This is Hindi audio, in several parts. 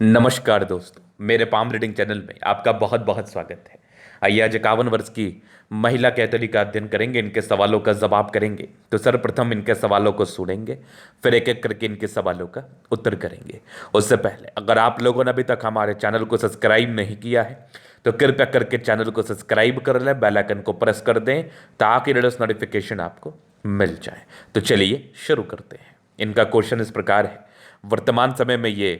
नमस्कार दोस्तों, मेरे पाम रीडिंग चैनल में आपका बहुत बहुत स्वागत है। आइए आज 51 वर्ष की महिला कैथोली का अध्ययन करेंगे, इनके सवालों का जवाब करेंगे। तो सर्वप्रथम इनके सवालों को सुनेंगे, फिर एक एक करके इनके सवालों का उत्तर करेंगे। उससे पहले अगर आप लोगों ने अभी तक हमारे चैनल को सब्सक्राइब नहीं किया है तो कृपया करके चैनल को सब्सक्राइब कर लें, बेल आइकन को प्रेस कर दें ताकि लेटेस्ट नोटिफिकेशन आपको मिल जाए। तो चलिए शुरू करते हैं। इनका क्वेश्चन इस प्रकार है, वर्तमान समय में ये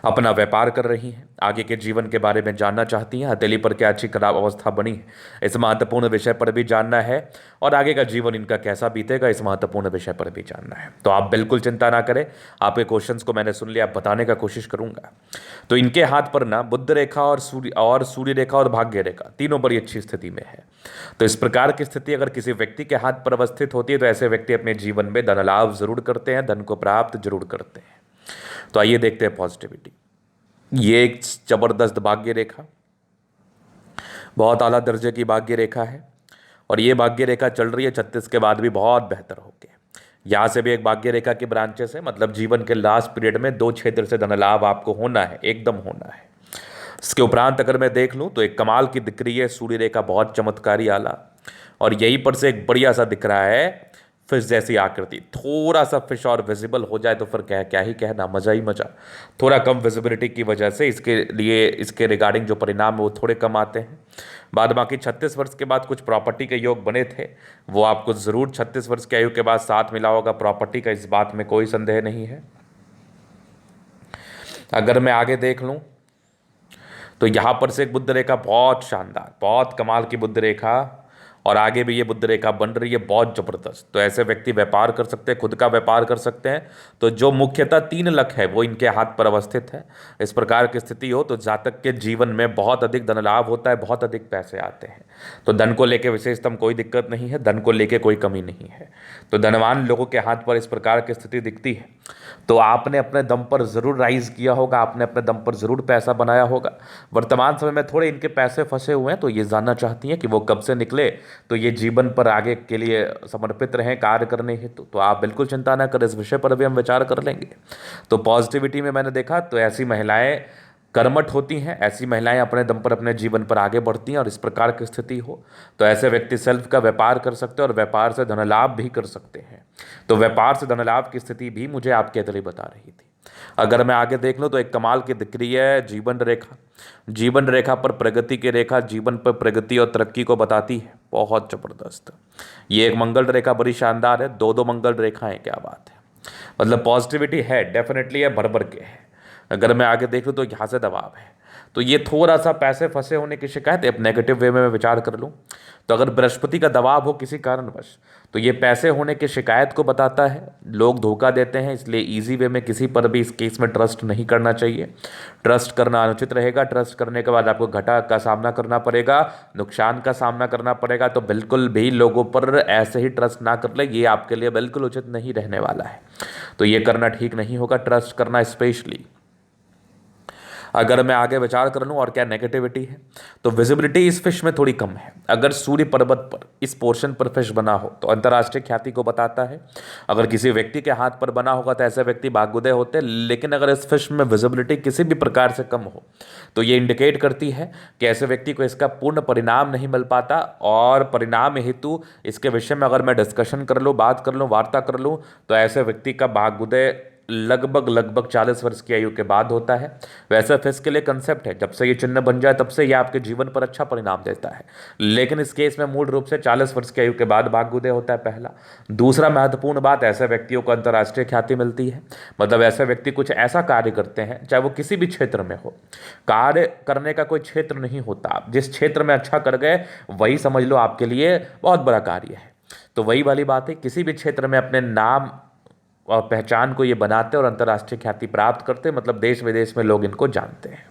अपना व्यापार कर रही हैं, आगे के जीवन के बारे में जानना चाहती हैं, हथेली पर क्या अच्छी खराब अवस्था बनी है इस महत्वपूर्ण विषय पर भी जानना है, और आगे का जीवन इनका कैसा बीतेगा इस महत्वपूर्ण विषय पर भी जानना है। तो आप बिल्कुल चिंता ना करें, आपके क्वेश्चंस को मैंने सुन लिया, बताने का कोशिश करूंगा। तो इनके हाथ पर ना बुध रेखा और सूर्य रेखा और भाग्य रेखा तीनों बड़ी अच्छी स्थिति में है। तो इस प्रकार की स्थिति अगर किसी व्यक्ति के हाथ पर अवस्थित होती है तो ऐसे व्यक्ति अपने जीवन में धन लाभ जरूर करते हैं, धन को प्राप्त जरूर करते हैं। तो आइए देखते हैं पॉजिटिविटी। ये एक जबरदस्त भाग्य रेखा, बहुत आला दर्जे की भाग्य रेखा है, और ये भाग्य रेखा चल रही है 36 के बाद भी बहुत बेहतर होके। यहाँ से भी एक भाग्य रेखा की ब्रांचेस है, मतलब जीवन के लास्ट पीरियड में 2 क्षेत्र से धन लाभ आपको होना है, एकदम होना है। इसके उपरांत अगर मैं देख लूँ तो एक कमाल की दिख रही है सूर्य रेखा, बहुत चमत्कारी आला, और यहीं पर से एक बढ़िया सा दिख रहा है फिश जैसी आकृति। थोड़ा सा फिश और विजिबल हो जाए तो फिर क्या क्या ही कहना, मजा ही मजा। थोड़ा कम विजिबिलिटी की वजह से इसके लिए इसके रिगार्डिंग जो परिणाम है वो थोड़े कम आते हैं। बाद बाकी 36 वर्ष के बाद कुछ प्रॉपर्टी के योग बने थे, वो आपको ज़रूर 36 वर्ष की आयु के बाद साथ मिला होगा प्रॉपर्टी का, इस बात में कोई संदेह नहीं है। अगर मैं आगे देख लूँ तो यहाँ पर से एक बुध रेखा बहुत शानदार, बहुत कमाल की बुध रेखा, और आगे भी ये बुध रेखा बन रही है बहुत जबरदस्त। तो ऐसे व्यक्ति व्यापार कर सकते हैं, खुद का व्यापार कर सकते हैं। तो जो मुख्यतः 3 लक्ष्य है वो इनके हाथ पर अवस्थित है। इस प्रकार की स्थिति हो तो जातक के जीवन में बहुत अधिक धन लाभ होता है, बहुत अधिक पैसे आते हैं। तो धन को लेकर विशेषतम कोई दिक्कत नहीं है, धन को लेकर कोई कमी नहीं है। तो धनवान लोगों के हाथ पर इस प्रकार की स्थिति दिखती है तो आपने अपने दम पर जरूर राइज किया होगा, आपने अपने दम पर जरूर पैसा बनाया होगा। वर्तमान समय में थोड़े इनके पैसे फंसे हुए हैं, तो ये जानना चाहती हैं कि वो कब से निकले तो ये जीवन पर आगे के लिए समर्पित रहें कार्य करने हेतु। तो आप बिल्कुल चिंता ना करें, इस विषय पर भी हम विचार कर लेंगे। तो पॉजिटिविटी में मैंने देखा तो ऐसी महिलाएं कर्मठ होती हैं, ऐसी महिलाएं अपने दम पर अपने जीवन पर आगे बढ़ती हैं, और इस प्रकार की स्थिति हो तो ऐसे व्यक्ति सेल्फ का व्यापार कर सकते हैं और व्यापार से धन लाभ भी कर सकते हैं। तो व्यापार से धन लाभ की स्थिति भी मुझे आपके अतली बता रही थी। अगर मैं आगे देख लूँ तो एक कमाल की दिख रही है जीवन रेखा। जीवन रेखा पर प्रगति की रेखा जीवन पर प्रगति और तरक्की को बताती है, बहुत जबरदस्त। ये एक मंगल रेखा बड़ी शानदार है, 2 2 मंगल रेखाएं, क्या बात है। मतलब पॉजिटिविटी है, डेफिनेटली है, भर भर के है। अगर मैं आगे देख लूँ तो यहाँ से दबाव है, तो ये थोड़ा सा पैसे फंसे होने की शिकायत है। अब नेगेटिव वे में मैं विचार कर लूँ तो अगर बृहस्पति का दबाव हो किसी कारणवश तो ये पैसे होने की शिकायत को बताता है। लोग धोखा देते हैं, इसलिए इजी वे में किसी पर भी इस केस में ट्रस्ट नहीं करना चाहिए। ट्रस्ट करना अनुचित रहेगा। ट्रस्ट करने के बाद आपको घाटा का सामना करना पड़ेगा, नुकसान का सामना करना पड़ेगा। तो बिल्कुल भी लोगों पर ऐसे ही ट्रस्ट ना कर ले, ये आपके लिए बिल्कुल उचित नहीं रहने वाला है। तो ये करना ठीक नहीं होगा, ट्रस्ट करना स्पेशली। अगर मैं आगे विचार कर लूँ और क्या नेगेटिविटी है तो विजिबिलिटी इस फिश में थोड़ी कम है। अगर सूर्य पर्वत पर इस पोर्शन पर फिश बना हो तो अंतर्राष्ट्रीय ख्याति को बताता है। अगर किसी व्यक्ति के हाथ पर बना होगा तो ऐसे व्यक्ति भाग्योदय होते हैं, लेकिन अगर इस फिश में विजिबिलिटी किसी भी प्रकार से कम हो तो ये इंडिकेट करती है कि ऐसे व्यक्ति को इसका पूर्ण परिणाम नहीं मिल पाता। और परिणाम हेतु इसके विषय में अगर मैं डिस्कशन कर लूँ, बात कर लूँ, वार्ता कर लूँ तो ऐसे व्यक्ति का भाग्योदय लगभग 40 वर्ष की आयु के बाद होता है। वैसे फिश के लिए कंसेप्ट है, जब से ये चिन्ह बन जाए तब से ये आपके जीवन पर अच्छा परिणाम देता है, लेकिन इस केस में मूल रूप से 40 वर्ष की आयु के बाद भाग्योदय होता है, पहला। दूसरा महत्वपूर्ण बात, ऐसे व्यक्तियों को अंतर्राष्ट्रीय ख्याति मिलती है। मतलब ऐसे व्यक्ति कुछ ऐसा कार्य करते हैं, चाहे वो किसी भी क्षेत्र में हो, कार्य करने का कोई क्षेत्र नहीं होता। आप जिस क्षेत्र में अच्छा कर गए वही समझ लो आपके लिए बहुत बड़ा कार्य है। तो वही वाली बात है, किसी भी क्षेत्र में अपने नाम और पहचान को ये बनाते और अंतर्राष्ट्रीय ख्याति प्राप्त करते, मतलब देश विदेश में लोग इनको जानते हैं।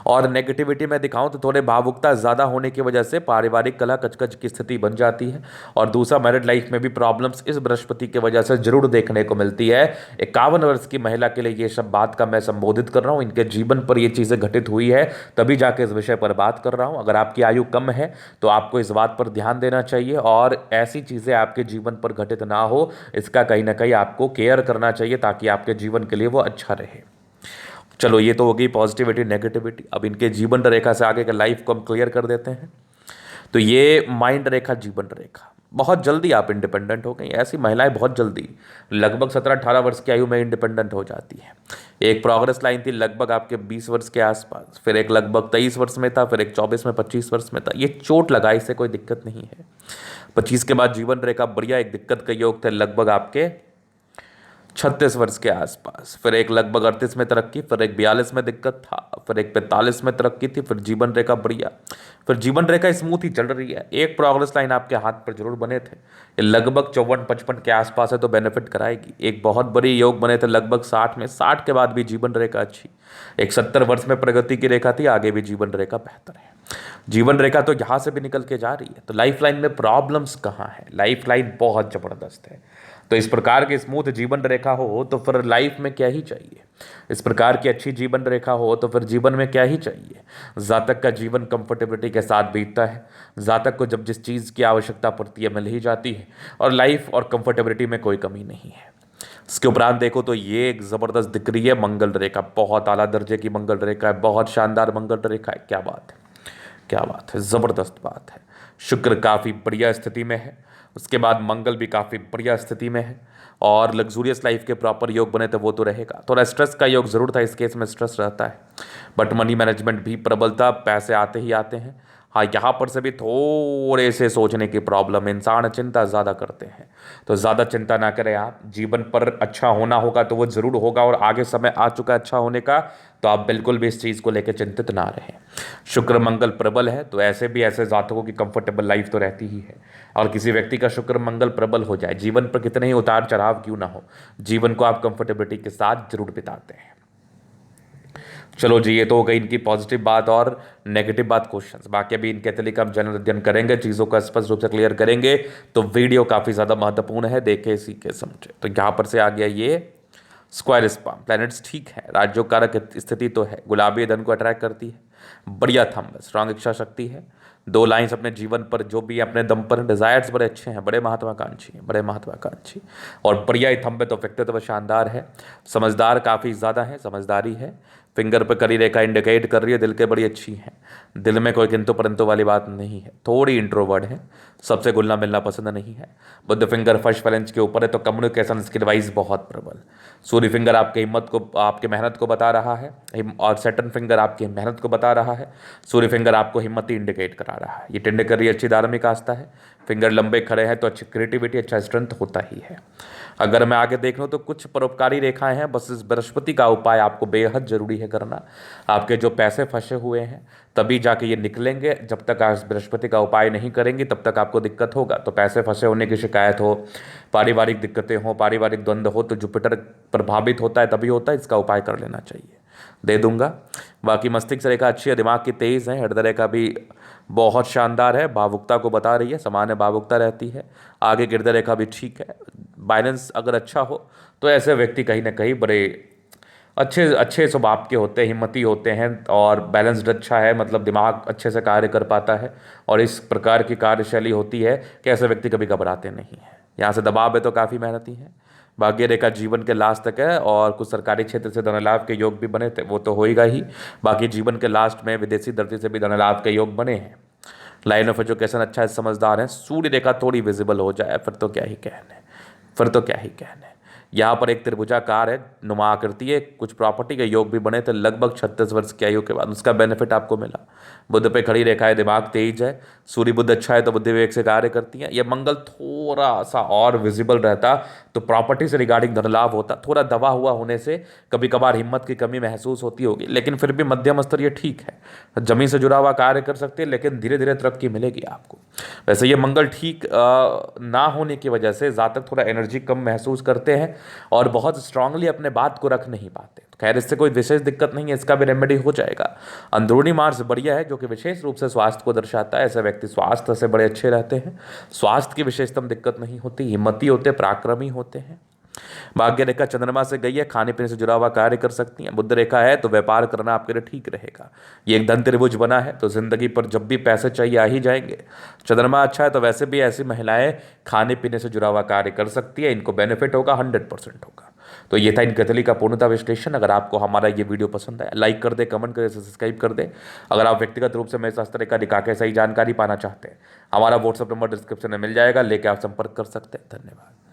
और नेगेटिविटी में दिखाऊं तो थोड़े भावुकता ज़्यादा होने की वजह से पारिवारिक कलह कचकच की स्थिति बन जाती है। और दूसरा, मैरिड लाइफ में भी प्रॉब्लम्स इस बृहस्पति की वजह से जरूर देखने को मिलती है। 51 वर्ष की महिला के लिए ये सब बात का मैं संबोधित कर रहा हूँ, इनके जीवन पर ये चीज़ें घटित हुई है, तभी जाके इस विषय पर बात कर रहा हूँ। अगर आपकी आयु कम है तो आपको इस बात पर ध्यान देना चाहिए और ऐसी चीज़ें आपके जीवन पर घटित ना हो, इसका कहीं ना कहीं आपको केयर करना चाहिए ताकि आपके जीवन के लिए वो अच्छा रहे। चलो, ये तो हो गई पॉजिटिविटी नेगेटिविटी। अब इनके जीवन रेखा से आगे के लाइफ को हम क्लियर कर देते हैं। तो ये माइंड रेखा, जीवन रेखा, बहुत जल्दी आप इंडिपेंडेंट हो गई। ऐसी महिलाएं बहुत जल्दी लगभग 17-18 वर्ष की आयु में इंडिपेंडेंट हो जाती हैं। एक प्रोग्रेस लाइन थी लगभग आपके 20 वर्ष के आसपास, फिर एक लगभग 23 वर्ष में था, फिर एक 24 में 25 वर्ष में था। ये चोट लगा, इससे कोई दिक्कत नहीं है। 25 के बाद जीवन रेखा बढ़िया, एक दिक्कत के योग थे लगभग आपके 36 वर्ष के आसपास, फिर एक लगभग 38 में तरक्की, फिर एक 42 में दिक्कत था, फिर एक 45 में तरक्की थी, फिर जीवन रेखा बढ़िया, फिर जीवन रेखा स्मूथ ही चल रही है। एक प्रोग्रेस लाइन आपके हाथ पर जरूर बने थे, ये लगभग 54-55 के आसपास है तो बेनिफिट कराएगी। एक बहुत बड़ी योग बने थे लगभग 60 में, 60 के बाद भी जीवन रेखा अच्छी। एक 70 वर्ष में प्रगति की रेखा थी, आगे भी जीवन रेखा बेहतर है। जीवन रेखा तो यहाँ से भी निकल के जा रही है। तो लाइफ लाइन में प्रॉब्लम्स कहाँ है? लाइफ लाइन बहुत ज़बरदस्त है। तो इस प्रकार की स्मूथ जीवन रेखा हो तो फिर लाइफ में क्या ही चाहिए। इस प्रकार की अच्छी जीवन रेखा हो तो फिर जीवन में क्या ही चाहिए। जातक का जीवन कंफर्टेबिलिटी के साथ बीतता है। जातक को जब जिस चीज़ की आवश्यकता पड़ती है मिल ही जाती है, और लाइफ और कंफर्टेबिलिटी में कोई कमी नहीं है। इसके उपरांत देखो तो ये एक ज़बरदस्त दिख रही है मंगल रेखा, बहुत आला दर्जे की मंगल रेखा है, बहुत शानदार मंगल रेखा है। क्या बात है, क्या बात है, ज़बरदस्त बात है। शुक्र काफ़ी बढ़िया स्थिति में है, उसके बाद मंगल भी काफ़ी बढ़िया स्थिति में है, और लग्जूरियस लाइफ के प्रॉपर योग बने तो वो तो रहेगा। थोड़ा स्ट्रेस का योग ज़रूर था, इस केस में स्ट्रेस रहता है, बट मनी मैनेजमेंट भी प्रबल था, पैसे आते ही आते हैं। हाँ, यहाँ पर से भी थोड़े से सोचने की प्रॉब्लम, इंसान चिंता ज़्यादा करते हैं, तो ज़्यादा चिंता ना करें आप। जीवन पर अच्छा होना होगा तो वो ज़रूर होगा, और आगे समय आ चुका है अच्छा होने का, तो आप बिल्कुल भी इस चीज़ को लेकर चिंतित ना रहें। शुक्र मंगल प्रबल है, तो ऐसे भी ऐसे जातकों की कंफर्टेबल लाइफ तो रहती ही है। और किसी व्यक्ति का शुक्र मंगल प्रबल हो जाए, जीवन पर कितने ही उतार चढ़ाव क्यों ना हो, जीवन को आप कंफर्टेबिलिटी के साथ जरूर बिताते हैं। चलो जी, ये तो हो गई इनकी पॉजिटिव बात और नेगेटिव बात, क्वेश्चंस। बाकी अभी इनके तरीके हम जनरल अध्ययन करेंगे, चीज़ों को स्पष्ट रूप से क्लियर करेंगे। तो वीडियो काफ़ी ज़्यादा महत्वपूर्ण है, देखे सीखे समझे। तो यहाँ पर से आ गया ये स्क्वायर स्पाम। प्लैनेट्स ठीक है, राज्यों कारक स्थिति तो है, गुलाबी धन को अट्रैक्ट करती है, बढ़िया थंब, स्ट्रांग इच्छा शक्ति है, 2 लाइन्स अपने जीवन पर जो भी अपने दम पर, डिजायर्स बड़े अच्छे हैं, बड़े महत्वाकांक्षी हैं, बड़े महत्वाकांक्षी, और बढ़िया ही थंब है, तो व्यक्तित्व शानदार है, समझदार काफ़ी ज़्यादा है, समझदारी है। फिंगर पर करी रेखा इंडिकेट कर रही है दिल के बड़ी अच्छी है, दिल में कोई किंतु परंतु वाली बात नहीं है, थोड़ी इंट्रोवर्ड है, सबसे घुलना मिलना पसंद नहीं है। बुध फिंगर फर्स्ट फैलेंज के ऊपर है, तो कम्युनिकेशन स्किल वाइज बहुत प्रबल। सूर्य फिंगर आपके हिम्मत को, आपके मेहनत को बता रहा है, और सैटर्न फिंगर आपकी मेहनत को बता रहा है। सूर्य फिंगर आपको हिम्मत ही इंडिकेट करा रहा है, ये टेंड कर रही है अच्छी धार्मिक आस्था है। फिंगर लंबे खड़े हैं तो अच्छी क्रिएटिविटी, अच्छा स्ट्रेंथ होता ही है। अगर मैं आगे देख लूँ तो कुछ परोपकारी रेखाएं हैं, बस इस बृहस्पति का उपाय आपको बेहद जरूरी है करना। आपके जो पैसे फंसे हुए हैं तभी जाके ये निकलेंगे, जब तक आप बृहस्पति का उपाय नहीं करेंगे तब तक आपको दिक्कत होगा। तो पैसे फंसे होने की शिकायत हो, पारिवारिक दिक्कतें हो, पारिवारिक द्वंद्व हो, तो जुपिटर प्रभावित होता है तभी होता है, इसका उपाय कर लेना चाहिए। दे दूंगा। बाकी मस्तिष्क रेखा अच्छी है, दिमाग की तेज़ है, हृदय रेखा भी बहुत शानदार है, भावुकता को बता रही है, सामान्य भावुकता रहती है। आगे हृदय रेखा भी ठीक है। बैलेंस अगर अच्छा हो तो ऐसे व्यक्ति कहीं ना कहीं बड़े अच्छे अच्छे स्वभाव के होते हैं, हिम्मती होते हैं, और बैलेंस्ड अच्छा है, मतलब दिमाग अच्छे से कार्य कर पाता है, और इस प्रकार की कार्यशैली होती है कि ऐसे व्यक्ति कभी घबराते नहीं हैं। यहाँ से दबाव है तो काफ़ी मेहनती हैं। भाग्य रेखा जीवन के लास्ट तक है, और कुछ सरकारी क्षेत्र से धन लाभ के योग भी बने थे, वो तो होएगा ही। बाकी जीवन के लास्ट में विदेशी धरती से भी धन लाभ के योग बने हैं। लाइन ऑफ एजुकेशन अच्छा है, समझदार है। सूर्य रेखा थोड़ी विजिबल हो जाए फिर तो क्या ही कहने, फिर तो क्या ही कहने। यहाँ पर एक त्रिभुजाकार है, नुमा आकृति है, कुछ प्रॉपर्टी के योग भी बने थे लगभग 36 वर्ष की आयु के बाद, उसका बेनिफिट आपको मिला। बुध पे खड़ी रेखा है, दिमाग तेज है, सूर्य बुध अच्छा है तो बुद्धि विवेक से कार्य करती है। यह मंगल थोड़ा सा और विजिबल रहता तो प्रॉपर्टी से रिगार्डिंग धन लाभ होता। थोड़ा दबा हुआ होने से कभी कभार हिम्मत की कमी महसूस होती होगी, लेकिन फिर भी मध्यम स्तर ये ठीक है। जमीन से जुड़ा हुआ कार्य कर सकते हैं, लेकिन धीरे धीरे तरक्की मिलेगी आपको। वैसे ये मंगल ठीक ना होने की वजह से जातक थोड़ा एनर्जी कम महसूस करते हैं, और बहुत स्ट्रांगली अपने बात को रख नहीं पाते। तो खैर, इससे कोई विशेष दिक्कत नहीं है, इसका भी रेमेडी हो जाएगा। अंदरूनी मार्स बढ़िया है, जो कि विशेष रूप से स्वास्थ्य को दर्शाता है। ऐसे व्यक्ति स्वास्थ्य से बड़े अच्छे रहते हैं, स्वास्थ्य की विशेषतम दिक्कत नहीं होती, हिम्मती होते, पराक्रमी होते हैं। भाग्य रेखा चंद्रमा से गई है, खाने पीने से जुड़ा हुआ कार्य कर सकती हैं। बुध रेखा है तो व्यापार करना आपके लिए ठीक रहेगा। ये एक धन त्रिभुज बना है तो जिंदगी पर जब भी पैसे चाहिए आ ही जाएंगे। चंद्रमा अच्छा है तो वैसे भी ऐसी महिलाएं खाने पीने से जुड़ा हुआ कार्य कर सकती है, इनको बेनिफिट होगा, 100% होगा। तो ये था इन कथली का पूर्णता विश्लेषण। अगर आपको हमारा ये वीडियो पसंद आया, लाइक कर दे, कमेंट कर दे, सब्सक्राइब कर दे। अगर आप व्यक्तिगत रूप से मेरे शास्त्र रेखा दिखा के सही जानकारी पाना चाहते हैं, हमारा व्हाट्सअप नंबर डिस्क्रिप्शन में मिल जाएगा, लेके आप संपर्क कर सकते हैं। धन्यवाद।